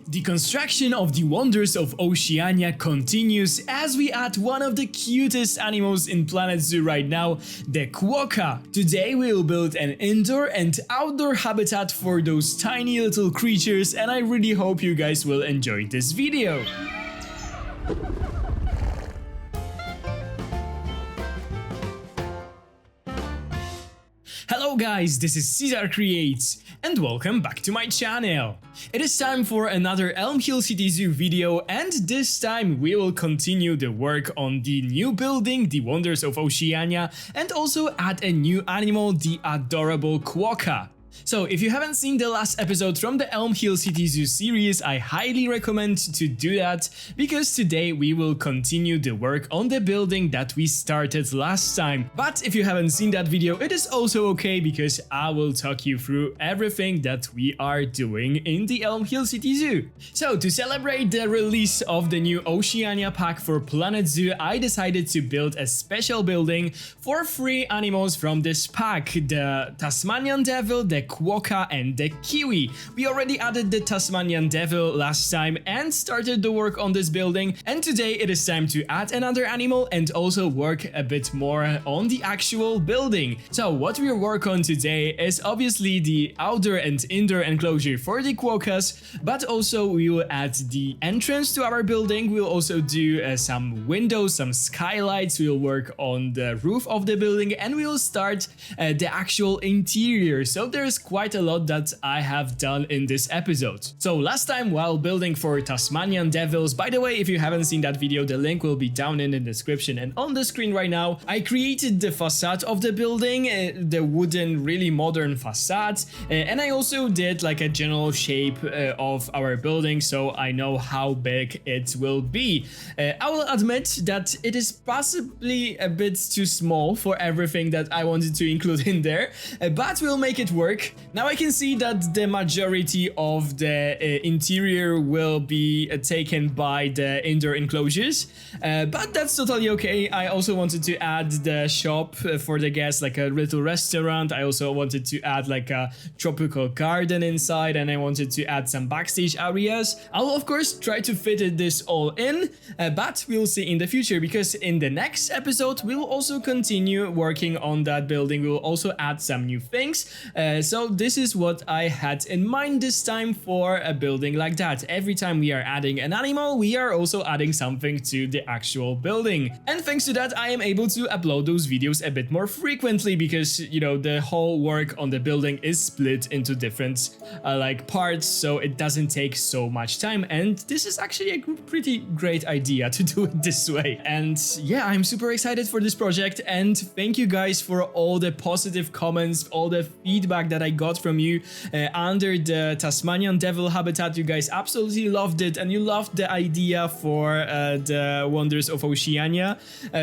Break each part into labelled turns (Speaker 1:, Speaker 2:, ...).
Speaker 1: The construction of the Wonders of Oceania continues as we add one of the cutest animals in Planet Zoo right now, the Quokka. Today we will build an indoor and outdoor habitat for those tiny little creatures, and I really hope you guys will enjoy this video. Hello guys, this is Cesar Creates, and welcome back to my channel. It is time for another Elm Hill City Zoo video, and this time we will continue the work on the new building, the Wonders of Oceania, and also add a new animal, the adorable Quokka. So if you haven't seen the last episode from the Elm Hill City Zoo series, I highly recommend to do that, because today we will continue the work on the building that we started last time. But if you haven't seen that video, it is also okay, because I will talk you through everything that we are doing in the Elm Hill City Zoo. So to celebrate the release of the new Oceania pack for Planet Zoo, I decided to build a special building for 3 animals from this pack: the Tasmanian Devil, the Quokka, and the Kiwi. We already added the Tasmanian Devil last time and started the work on this building, and today it is time to add another animal and also work a bit more on the actual building. So what we'll work on today is obviously the outdoor and indoor enclosure for the Quokkas, but also we will add the entrance to our building. We'll also do some windows, some skylights. We'll work on the roof of the building, and we'll start the actual interior. So there's quite a lot that I have done in this episode. So last time, while building for Tasmanian Devils, by the way, if you haven't seen that video, the link will be down in the description and on the screen right now, I created the facade of the building, the wooden, really modern facade, and I also did like a general shape of our building, so I know how big it will be. I will admit that it is possibly a bit too small for everything that I wanted to include in there, but we'll make it work. Now I can see that the majority of the interior will be taken by the indoor enclosures, but that's totally okay. I also wanted to add the shop for the guests, like a little restaurant. I also wanted to add like a tropical garden inside, and I wanted to add some backstage areas. I'll of course try to fit this all in, but we'll see in the future, because in the next episode we'll also continue working on that building. We'll also add some new things. So this is what I had in mind this time for a building like that. Every time we are adding an animal, we are also adding something to the actual building. And thanks to that, I am able to upload those videos a bit more frequently, because, you know, the whole work on the building is split into different like parts, so it doesn't take so much time. And this is actually a pretty great idea to do it this way. And yeah, I'm super excited for this project, and thank you guys for all the positive comments, all the feedback that I got from you under the Tasmanian Devil Habitat. You guys absolutely loved it, and you loved the idea for the Wonders of Oceania,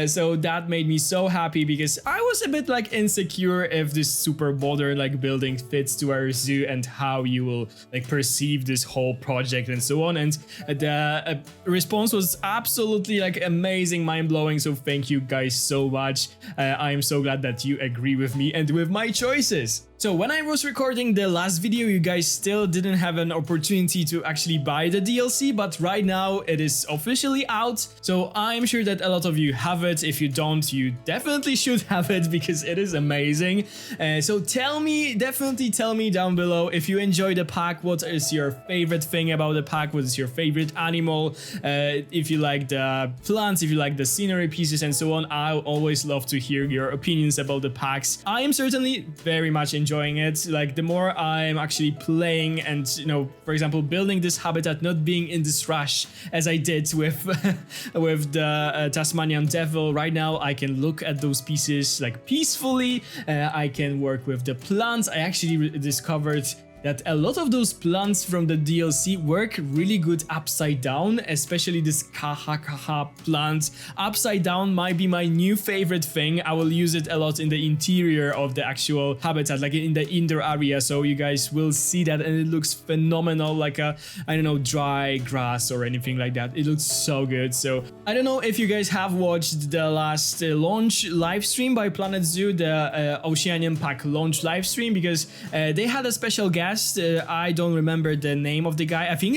Speaker 1: so that made me so happy, because I was a bit like insecure if this super modern like building fits to our zoo and how you will like perceive this whole project and so on. And the response was absolutely like amazing, mind-blowing, so thank you guys so much. I am so glad that you agree with me and with my choices. So when I was recording the last video, you guys still didn't have an opportunity to actually buy the DLC, but right now it is officially out, so I'm sure that a lot of you have it. If you don't, you definitely should have it, because it is amazing. So definitely tell me down below if you enjoy the pack, what is your favorite thing about the pack, what is your favorite animal, if you like the plants, if you like the scenery pieces and so on. I always love to hear your opinions about the packs. I am certainly very much enjoying it. Like, the more I'm actually playing and, you know, for example, building this habitat, not being in this rush as I did with with the Tasmanian Devil. Right now I can look at those pieces like peacefully. I can work with the plants. I actually discovered that a lot of those plants from the DLC work really good upside down, especially this kaha plant. Upside down might be my new favorite thing. I will use it a lot in the interior of the actual habitat, like in the indoor area, so you guys will see that, and it looks phenomenal, like a, I don't know, dry grass or anything like that. It looks so good. So I don't know if you guys have watched the last launch live stream by Planet Zoo, the Oceanian Pack launch live stream, because they had a special guest guest. I don't remember the name of the guy. I think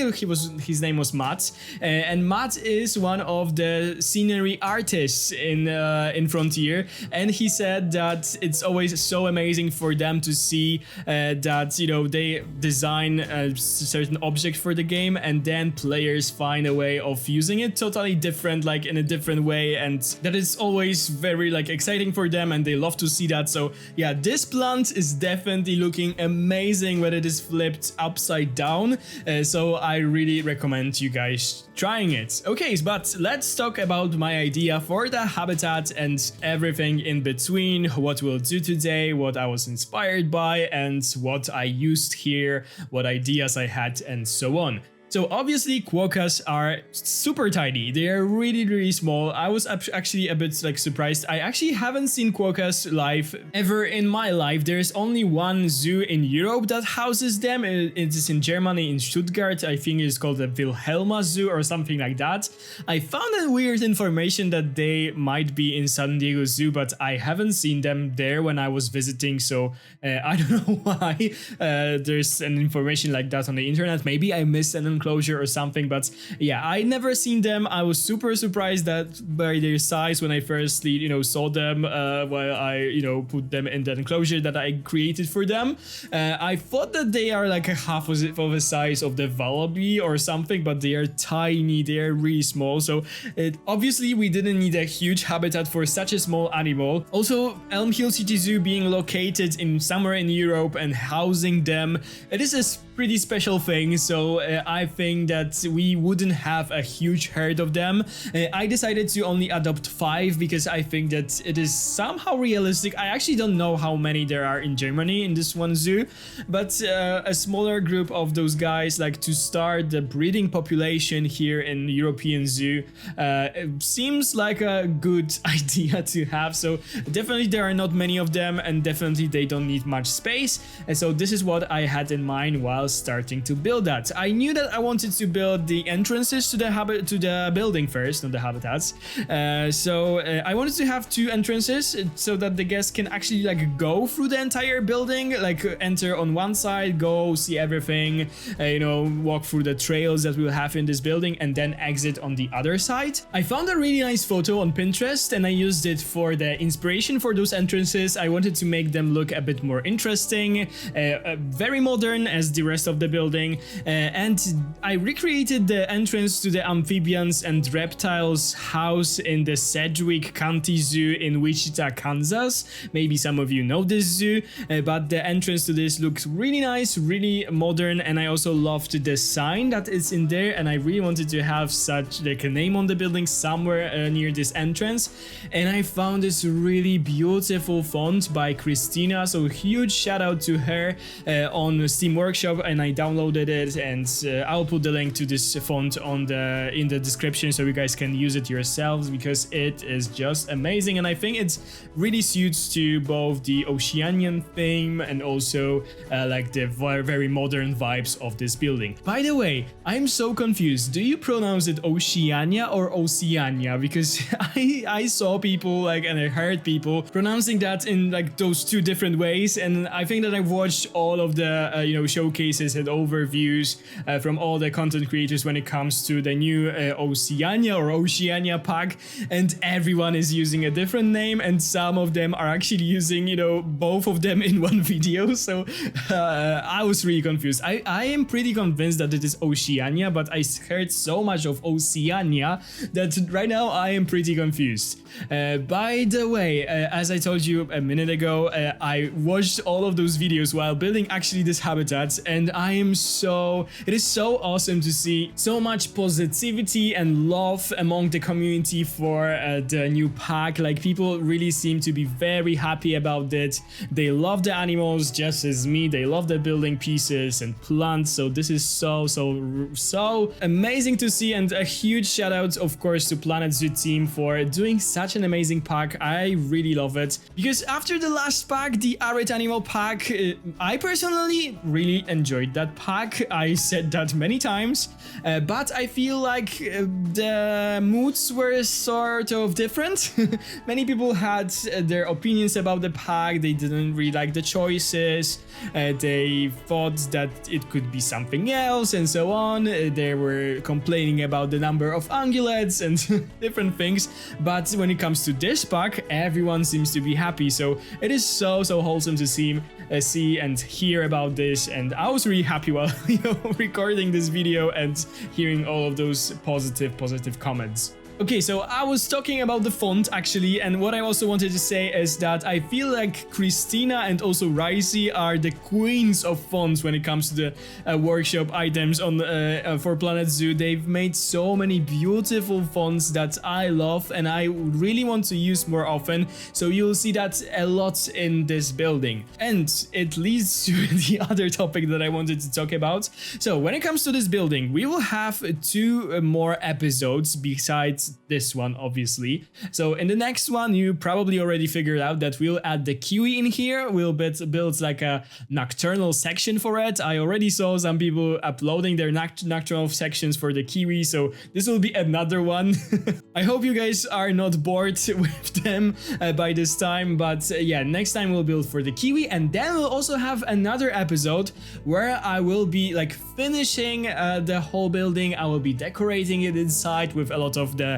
Speaker 1: his name was Matt, and Matt is one of the scenery artists in Frontier, and he said that it's always so amazing for them to see that, you know, they design a certain object for the game and then players find a way of using it totally different, like in a different way, and that is always very like exciting for them, and they love to see that. So yeah, this plant is definitely looking amazing when it is flipped upside down, so I really recommend you guys trying it. Okay, but let's talk about my idea for the habitat and everything in between, what we'll do today, what I was inspired by, and what I used here, what ideas I had, and so on. So obviously quokkas are super tiny, they are really small. I was actually a bit like surprised. I actually haven't seen quokkas live ever in my life. There's only one zoo in Europe that houses them. It is in Germany, in Stuttgart. I think it's called the Wilhelma Zoo or something like that. I found a weird information that they might be in San Diego Zoo, but I haven't seen them there when I was visiting, so I don't know why there's an information like that on the internet. Maybe I missed an enclosure or something, but yeah, I never seen them. I was super surprised that by their size when I firstly, you know, saw them while I, you know, put them in the enclosure that I created for them. I thought that they are like a half of the size of the wallaby or something, but they are tiny, they are really small. So obviously we didn't need a huge habitat for such a small animal. Also, Elm Hill City Zoo being located in somewhere in Europe and housing them, it is a pretty special thing, so I think that we wouldn't have a huge herd of them. I decided to only adopt 5 because I think that it is somehow realistic. I actually don't know how many there are in Germany in this one zoo, but a smaller group of those guys, like to start the breeding population here in European zoo, seems like a good idea to have. So definitely there are not many of them, and definitely they don't need much space, and so this is what I had in mind while starting to build that. I knew that I wanted to build the entrances to the building first, not the habitats. So I wanted to have 2 entrances so that the guests can actually like go through the entire building, like enter on one side, go see everything, you know, walk through the trails that we'll have in this building, and then exit on the other side. I found a really nice photo on Pinterest and I used it for the inspiration for those entrances. I wanted to make them look a bit more interesting, very modern as the rest of the building, and I recreated the entrance to the amphibians and reptiles house in the Sedgwick County Zoo in Wichita, Kansas. Maybe some of you know this zoo, but the entrance to this looks really nice, really modern, and I also loved the sign that is in there, and I really wanted to have such like a name on the building somewhere near this entrance, and I found this really beautiful font by Christina, so huge shout out to her on Steam Workshop, and I downloaded it, and I'll put the link to this font in the description so you guys can use it yourselves, because it is just amazing, and I think it really suits to both the Oceanian theme and also like the very modern vibes of this building. By the way, I'm so confused. Do you pronounce it Oceania or Oceania? Because I saw people like, and I heard people pronouncing that in like those 2 different ways, and I think that I've watched all of the you know, showcases and overviews from all the content creators when it comes to the new Oceania pack, and everyone is using a different name, and some of them are actually using, you know, both of them in one video, so I was really confused. I am pretty convinced that it is Oceania, but I heard so much of Oceania that right now I am pretty confused. By the way, as I told you a minute ago, I watched all of those videos while building actually this habitat, and it is so awesome to see so much positivity and love among the community for the new pack. Like, people really seem to be very happy about it. They love the animals just as me. They love the building pieces and plants, so this is so amazing to see, and a huge shout out of course to Planet Zoo team for doing such an amazing pack. I really love it, because after the last pack, the Arid Animal pack, I personally really enjoyed enjoyed that pack. I said that many times, but I feel like the moods were sort of different. Many people had their opinions about the pack. They didn't really like the choices. They thought that it could be something else and so on. They were complaining about the number of ungulates and different things. But when it comes to this pack, everyone seems to be happy. So it is so wholesome to see and hear about this. And I was really happy while recording this video and hearing all of those positive comments. Okay, so I was talking about the font actually, and what I also wanted to say is that I feel like Christina and also Ricey are the queens of fonts when it comes to the workshop items on for Planet Zoo. They've made so many beautiful fonts that I love and I really want to use more often, so you'll see that a lot in this building. And it leads to the other topic that I wanted to talk about. So when it comes to this building, we will have 2 more episodes besides this one, obviously. So in the next one, you probably already figured out that we'll add the kiwi in here. We'll build like a nocturnal section for it. I already saw some people uploading their nocturnal sections for the kiwi, so this will be another one. I hope you guys are not bored with them by this time, but yeah, next time we'll build for the kiwi, and then we'll also have another episode where I will be like finishing the whole building. I will be decorating it inside with a lot of the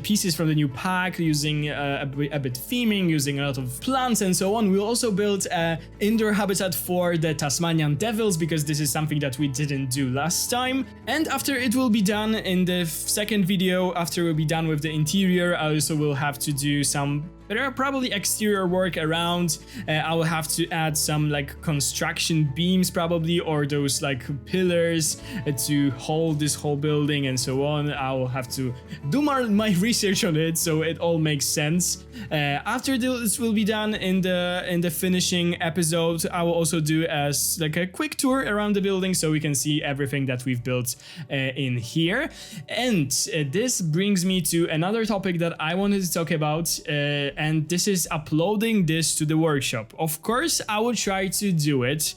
Speaker 1: pieces from the new pack, using a bit theming, using a lot of plants and so on. We'll also build an indoor habitat for the Tasmanian devils, because this is something that we didn't do last time. And after it will be done in the second video, after we'll be done with the interior, I also will have to do some probably exterior work around. I will have to add some like construction beams probably, or those like pillars to hold this whole building and so on. I will have to do my research on it so it all makes sense. After this will be done in the finishing episode, I will also do as like a quick tour around the building so we can see everything that we've built in here. And this brings me to another topic that I wanted to talk about, and this is uploading this to the workshop. Of course, I will try to do it,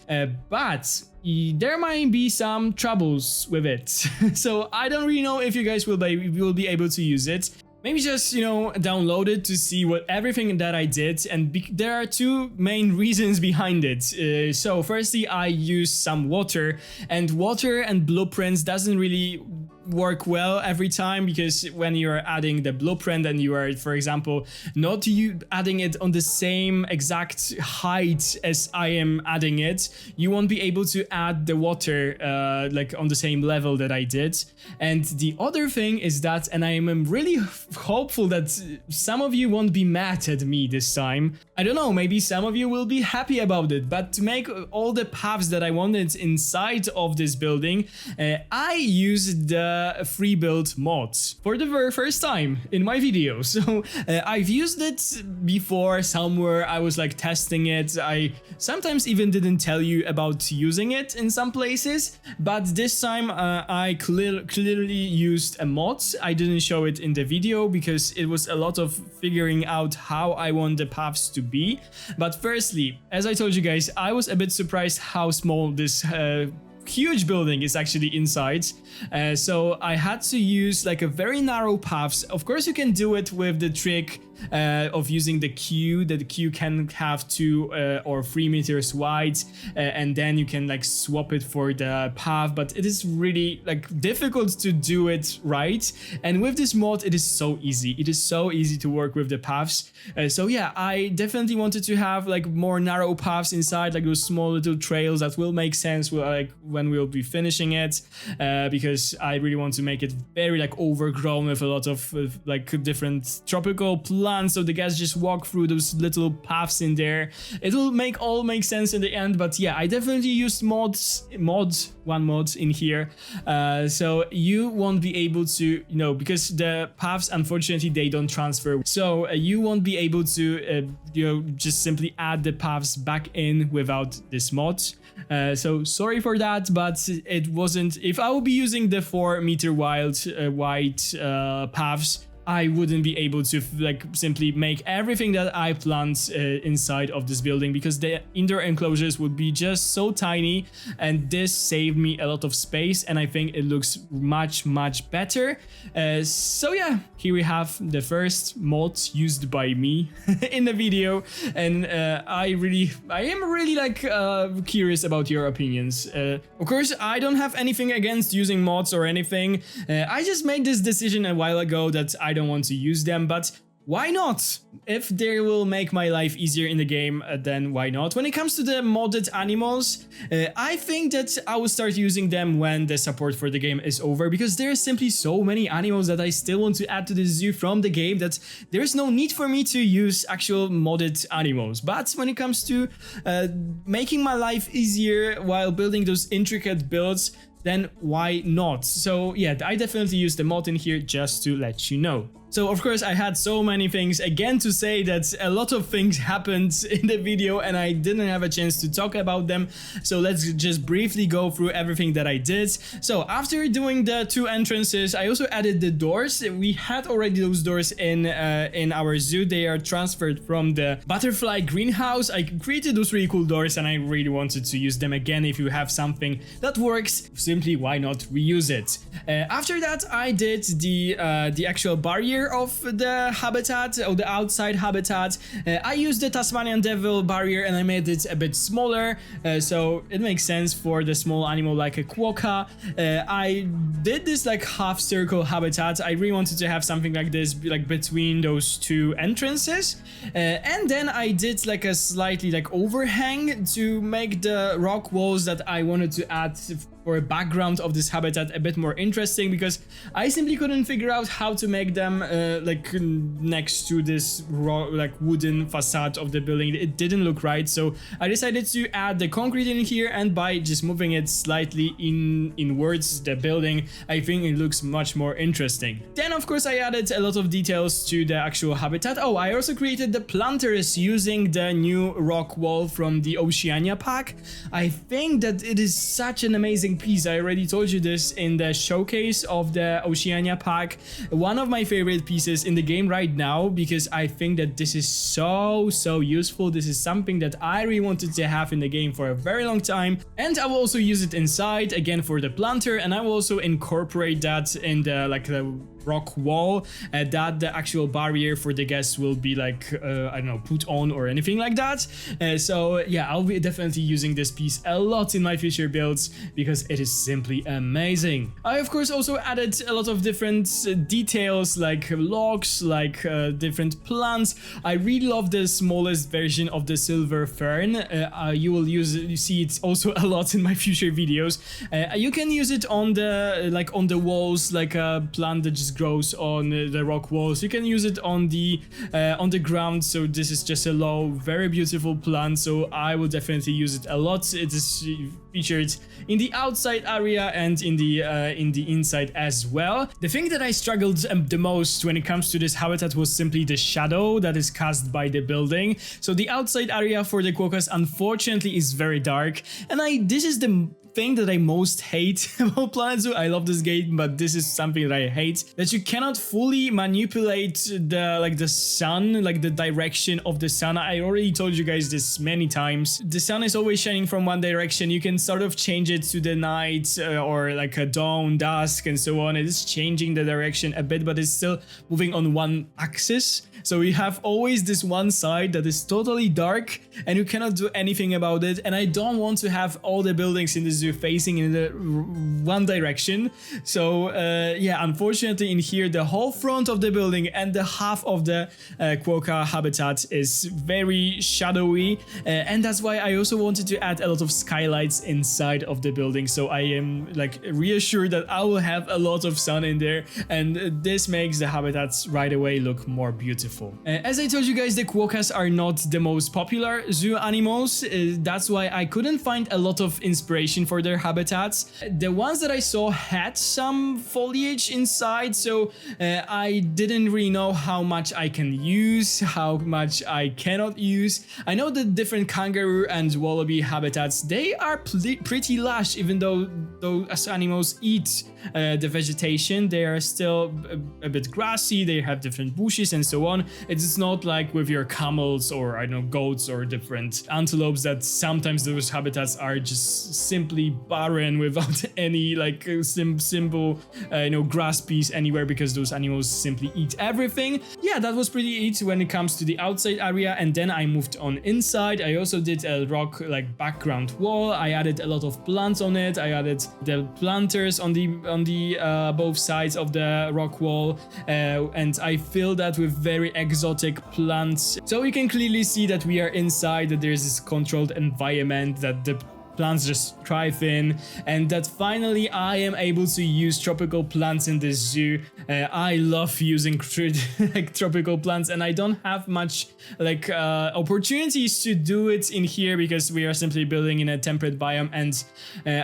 Speaker 1: but there might be some troubles with it. So I don't really know if you guys will be able to use it. Maybe just, download it to see what everything that I did, and there are 2 main reasons behind it. So firstly, I use some water, and water and blueprints doesn't really work well every time, because when you're adding the blueprint and you are, for example, not adding it on the same exact height as I am adding it, you won't be able to add the water like on the same level that I did. And the other thing is that, and I am really hopeful that some of you won't be mad at me this time. I don't know, maybe some of you will be happy about it, but to make all the paths that I wanted inside of this building, I used the free build mods for the very first time in my video. So I've used it before somewhere. I was like testing it. I sometimes even didn't tell you about using it in some places, but this time I clearly used a mod. I didn't show it in the video because it was a lot of figuring out how I want the paths to be. But firstly, as I told you guys, I was a bit surprised how small this huge building is actually inside. So I had to use like a very narrow paths. Of course, you can do it with the trick of using the queue, that the queue can have 2 or 3 meters wide, and then you can like swap it for the path, but it is really like difficult to do it right. And with this mod, it is so easy. It is so easy to work with the paths. So yeah, I definitely wanted to have like more narrow paths inside, like those small little trails that will make sense like when we'll be finishing it, because I really want to make it very like overgrown with a lot of like different tropical plants, so the guys just walk through those little paths in there. It will all make sense in the end. But yeah, I definitely used one mod in here, so you won't be able to, because the paths, unfortunately, they don't transfer, so you won't be able to just simply add the paths back in without this mod. So sorry for that, but it wasn't. If I would be using the 4 meter wide paths, I wouldn't be able to like simply make everything that I plant inside of this building, because the indoor enclosures would be just so tiny, and this saved me a lot of space, and I think it looks much better. So yeah, here we have the first mod used by me in the video, and I am really like curious about your opinions. Of course, I don't have anything against using mods or anything. I just made this decision a while ago that I don't want to use them, but why not? If they will make my life easier in the game, then why not? When it comes to the modded animals, I think that I will start using them when the support for the game is over, because there are simply so many animals that I still want to add to the zoo from the game that there's no need for me to use actual modded animals. But when it comes to making my life easier while building those intricate builds, then why not? So yeah, I definitely use the mod in here just to let you know. So of course I had so many things again to say that a lot of things happened in the video and I didn't have a chance to talk about them. So let's just briefly go through everything that I did. So after doing the 2 entrances, I also added the doors. We had already those doors in our zoo. They are transferred from the butterfly greenhouse. I created those really cool doors and I really wanted to use them again. If you have something that works, simply why not reuse it? After that, I did the actual barrier of the habitat, or the outside habitat. I used the Tasmanian Devil barrier and I made it a bit smaller, so it makes sense for the small animal like a quokka. I did this like half circle habitat. I really wanted to have something like this, like between those 2 entrances, and then I did like a slightly like overhang to make the rock walls that I wanted to add for a background of this habitat a bit more interesting, because I simply couldn't figure out how to make them like next to this like wooden facade of the building. It didn't look right, so I decided to add the concrete in here, and by just moving it slightly inwards the building, I think it looks much more interesting. Then of course I added a lot of details to the actual habitat. Oh, I also created the planters using the new rock wall from the Oceania pack. I think that it is such an amazing piece. I already told you this in the showcase of the Oceania pack. One of my favorite pieces in the game right now, because I think that this is so useful. This is something that I really wanted to have in the game for a very long time, and I will also use it inside again for the planter, and I will also incorporate that in the like the rock wall, that the actual barrier for the guests will be like I don't know, put on or anything like that. So yeah, I'll be definitely using this piece a lot in my future builds because it is simply amazing. I of course also added a lot of different details like logs, like different plants. I really love the smallest version of the silver fern. You see it also a lot in my future videos. You can use it on the walls, like a plant that just grows on the rock walls. You can use it on the ground. So this is just a low, very beautiful plant, so I will definitely use it a lot. It is featured in the outside area and in the inside as well. The thing that I struggled the most when it comes to this habitat was simply the shadow that is cast by the building. So the outside area for the quokkas unfortunately is very dark, and this is the thing that I most hate about Planet Zoo. I love this game, but this is something that I hate, that you cannot fully manipulate the sun, like the direction of the sun. I already told you guys this many times. The sun is always shining from one direction. You can sort of change it to the night or like a dawn, dusk, and so on. It is changing the direction a bit, but it's still moving on one axis. So we have always this one side that is totally dark and you cannot do anything about it. And I don't want to have all the buildings in the zoo facing in the one direction. So yeah, unfortunately in here the whole front of the building and the half of the quokka habitat is very shadowy, and that's why I also wanted to add a lot of skylights inside of the building, so I am like reassured that I will have a lot of sun in there, and this makes the habitats right away look more beautiful. As I told you guys, the quokkas are not the most popular zoo animals. That's why I couldn't find a lot of inspiration for for their habitats. The ones that I saw had some foliage inside, so I didn't really know how much I can use, how much I cannot use. I know the different kangaroo and wallaby habitats, they are pretty lush, even though those animals eat the vegetation. They are still a bit grassy, they have different bushes and so on. It's not like with your camels or I don't know, goats or different antelopes, that sometimes those habitats are just simply barren without any like simple grass piece anywhere, because those animals simply eat everything. Yeah, that was pretty it when it comes to the outside area, and then I moved on inside. I also did a rock like background wall. I added a lot of plants on it. I added the planters on the both sides of the rock wall, and I filled that with very exotic plants. So you can clearly see that we are inside, that there's this controlled environment that the plants just thrive in, and that finally I am able to use tropical plants in this zoo. I love using like tropical plants, and I don't have much like opportunities to do it in here because we are simply building in a temperate biome, and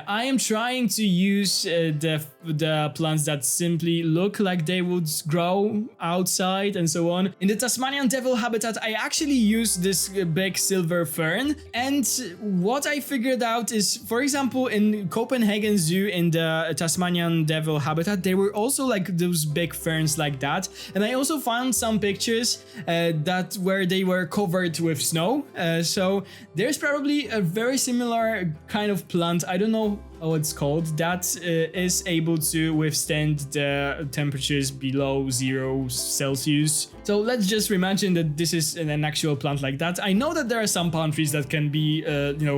Speaker 1: I am trying to use the plants that simply look like they would grow outside and so on. In the Tasmanian Devil Habitat, I actually used this big silver fern, and what I figured out is, for example, in Copenhagen Zoo, in the Tasmanian Devil Habitat, there were also like those big ferns like that, and I also found some pictures that where they were covered with snow, so there's probably a very similar kind of plant, I don't know how it's called, that is able to withstand the temperatures below 0 Celsius. So let's just imagine that this is an actual plant like that. I know that there are some palm trees that can be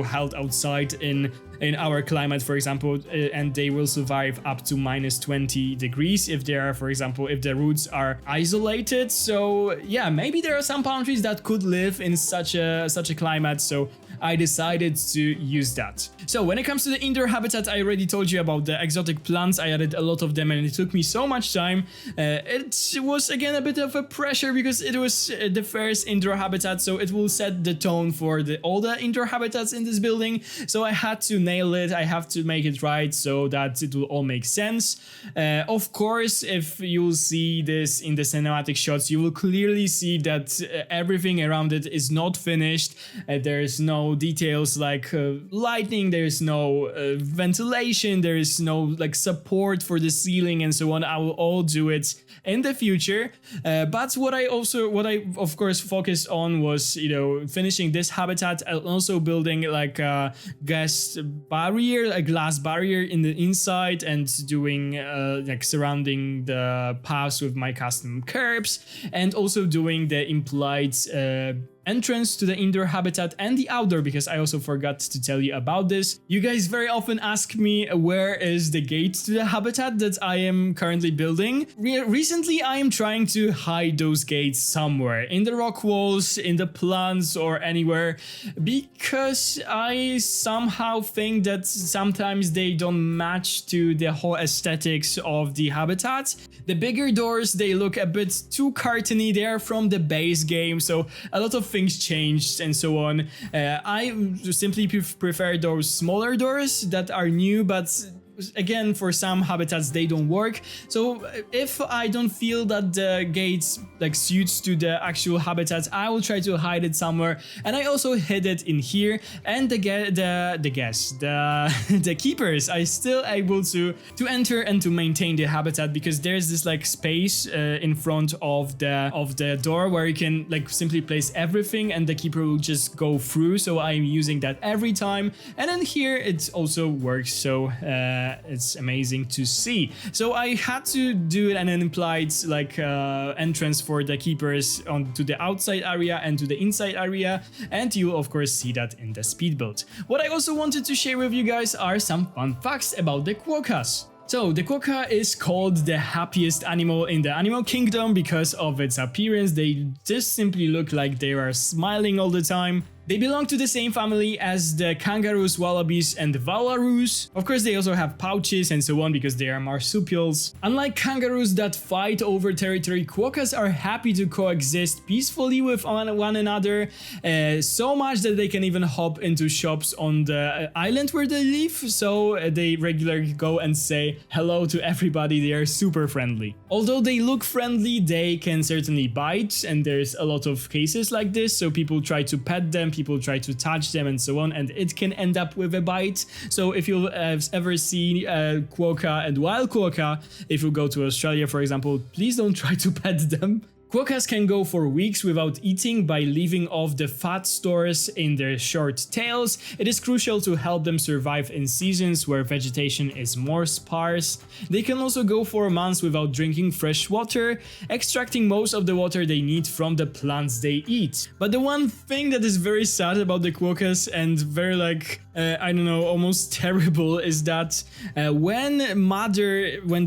Speaker 1: held outside in our climate, for example, and they will survive up to -20 degrees if they are, for example, if the roots are isolated. So yeah, maybe there are some palm trees that could live in such a climate, so I decided to use that. So when it comes to the indoor habitat, I already told you about the exotic plants. I added a lot of them, and it took me so much time. It was again a bit of a pressure because it was the first indoor habitat, so it will set the tone for all the indoor habitats in this building. So I had to nail it, I have to make it right so that it will all make sense. Of course, if you'll see this in the cinematic shots, you will clearly see that everything around it is not finished. There is no details like lighting, there is no ventilation, there is no like support for the ceiling and so on. I will all do it in the future, but what I of course focused on was finishing this habitat and also building like a glass barrier in the inside, and doing like surrounding the paths with my custom curbs, and also doing the implied entrance to the indoor habitat and the outdoor, because I also forgot to tell you about this. You guys very often ask me where is the gate to the habitat that I am currently building. Recently I am trying to hide those gates somewhere in the rock walls, in the plants, or anywhere, because I somehow think that sometimes they don't match to the whole aesthetics of the habitat. The bigger doors, they look a bit too cartoony. They are from the base game, so a lot of things changed and so on. I simply prefer those smaller doors that are new, but again, for some habitats they don't work. So if I don't feel that the gates like suits to the actual habitat, I will try to hide it somewhere, and I also hid it in here. And the keepers are still able to enter and to maintain the habitat, because there's this like space in front of the door where you can like simply place everything and the keeper will just go through. So I'm using that every time, and then here it also works. So it's amazing to see. So I had to do an implied like entrance for the keepers to the outside area and to the inside area, and you'll of course see that in the speed build. What I also wanted to share with you guys are some fun facts about the quokkas. So the quokka is called the happiest animal in the animal kingdom because of its appearance. They just simply look like they are smiling all the time. They belong to the same family as the kangaroos, wallabies, and the wallaroos. Of course, they also have pouches and so on because they are marsupials. Unlike kangaroos that fight over territory, quokkas are happy to coexist peacefully with one another, so much that they can even hop into shops on the island where they live, so they regularly go and say hello to everybody. They are super friendly. Although they look friendly, they can certainly bite, and there's a lot of cases like this, so people try to pet them, people try to touch them and so on, and it can end up with a bite. So if you've ever seen quokka and wild quokka, if you go to Australia for example, please don't try to pet them. Quokkas can go for weeks without eating by leaving off the fat stores in their short tails. It is crucial to help them survive in seasons where vegetation is more sparse. They can also go for months without drinking fresh water, extracting most of the water they need from the plants they eat. But the one thing that is very sad about the quokkas and very I don't know, almost terrible, is that when the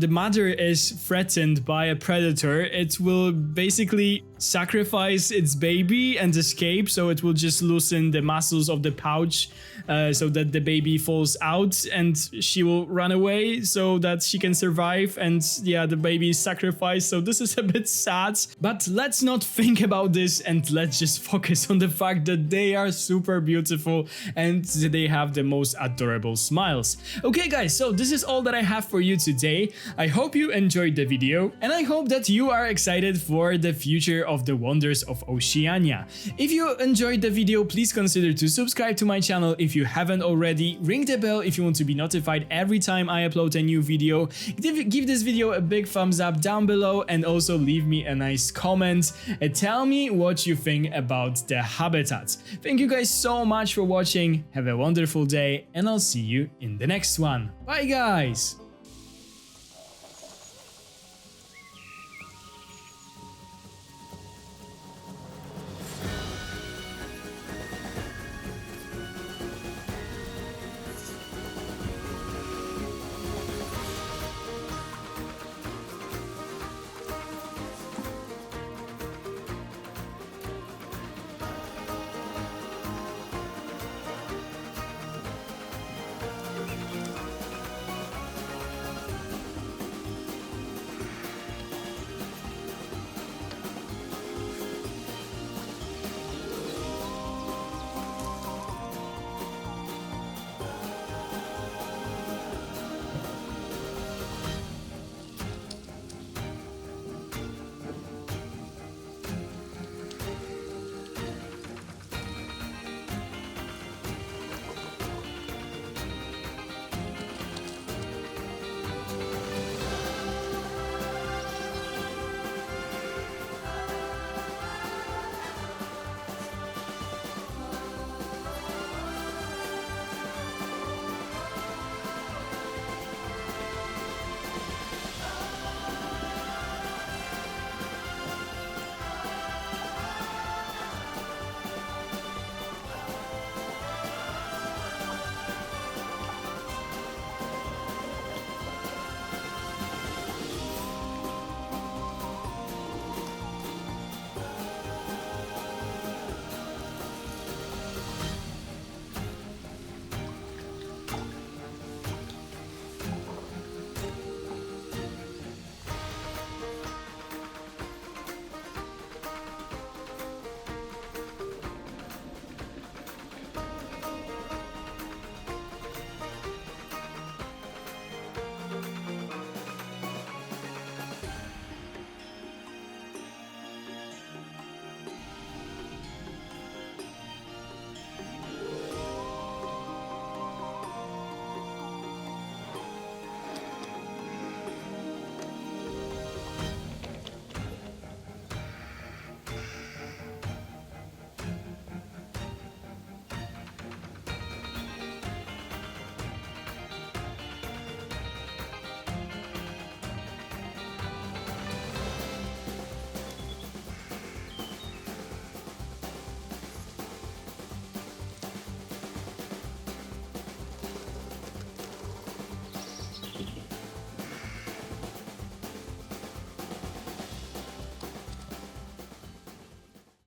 Speaker 1: mother is threatened by a predator, it will basically sacrifice its baby and escape, so it will just loosen the muscles of the pouch so that the baby falls out, and she will run away so that she can survive, and yeah, the baby is sacrificed. So this is a bit sad, but let's not think about this and let's just focus on the fact that they are super beautiful and they have the most adorable smiles. Okay guys, so this is all that I have for you today. I hope you enjoyed the video, and I hope that you are excited for the future of the Wonders of Oceania. If you enjoyed the video, please consider to subscribe to my channel if you haven't already. Ring the bell if you want to be notified every time I upload a new video. Give this video a big thumbs up down below, and also leave me a nice comment and tell me what you think about the habitat. Thank you guys so much for watching. Have a wonderful day, and I'll see you in the next one. Bye guys!